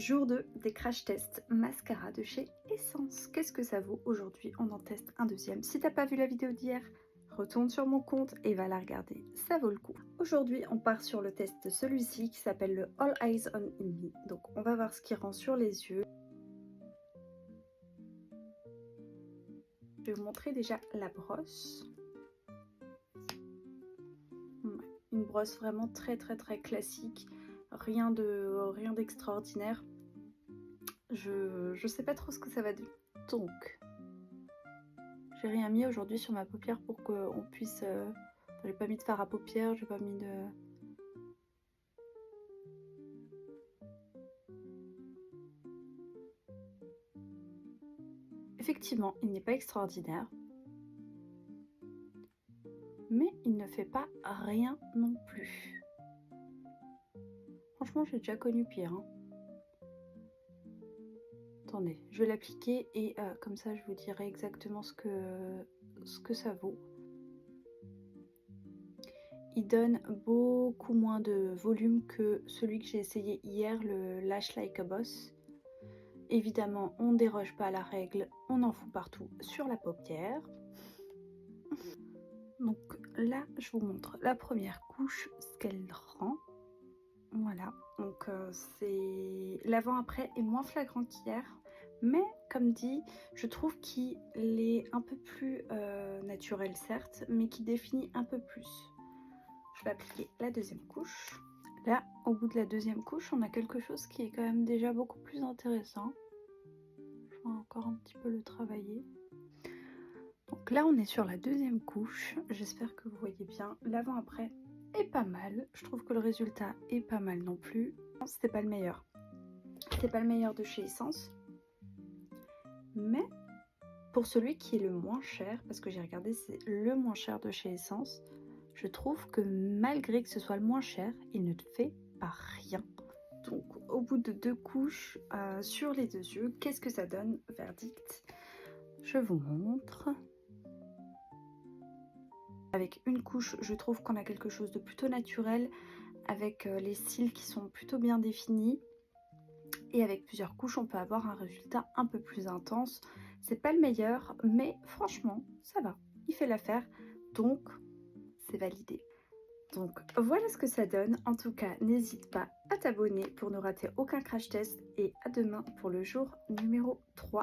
Jour 2 des crash tests mascara de chez Essence. Qu'est-ce que ça vaut aujourd'hui? On en teste un deuxième. Si t'as pas vu la vidéo d'hier, retourne sur mon compte et va la regarder, ça vaut le coup. Aujourd'hui, on part sur le test de celui-ci qui s'appelle le All Eyes on Me. Donc on va voir ce qui rend sur les yeux. Je vais vous montrer déjà la brosse. Une brosse vraiment très classique, rien d'extraordinaire. Je sais pas trop ce que ça va donner. Donc j'ai rien mis aujourd'hui sur ma paupière pour qu'on puisse j'ai pas mis de fard à paupières, j'ai pas mis de effectivement il n'est pas extraordinaire, mais il ne fait pas rien non plus. Franchement j'ai déjà connu pire hein. Attendez, je vais l'appliquer et comme ça je vous dirai exactement ce que ça vaut. Il donne beaucoup moins de volume que celui que j'ai essayé hier, le Lash Like a Boss. Évidemment, on ne déroge pas à la règle, on en fout partout sur la paupière. Donc là, je vous montre la première couche, ce qu'elle rend. Voilà, donc c'est l'avant-après est moins flagrant qu'hier, mais comme dit, je trouve qu'il est un peu plus naturel certes, mais qui définit un peu plus. Je vais appliquer la deuxième couche. Là, au bout de la deuxième couche, on a quelque chose qui est quand même déjà beaucoup plus intéressant. Je vais encore un petit peu le travailler. Donc là, on est sur la deuxième couche. J'espère que vous voyez bien. L'avant-après est pas mal. Je trouve que le résultat est pas mal non plus. C'était pas le meilleur. C'est pas le meilleur de chez Essence. Mais pour celui qui est le moins cher, parce que j'ai regardé, c'est le moins cher de chez Essence, je trouve que malgré que ce soit le moins cher, il ne fait pas rien. Donc au bout de deux couches sur les deux yeux, qu'est-ce que ça donne? Verdict, je vous montre. Avec une couche, je trouve qu'on a quelque chose de plutôt naturel, avec les cils qui sont plutôt bien définis. Et avec plusieurs couches, on peut avoir un résultat un peu plus intense. C'est pas le meilleur, mais franchement, ça va. Il fait l'affaire, donc c'est validé. Donc voilà ce que ça donne. En tout cas, n'hésite pas à t'abonner pour ne rater aucun crash test. Et à demain pour le jour numéro 3.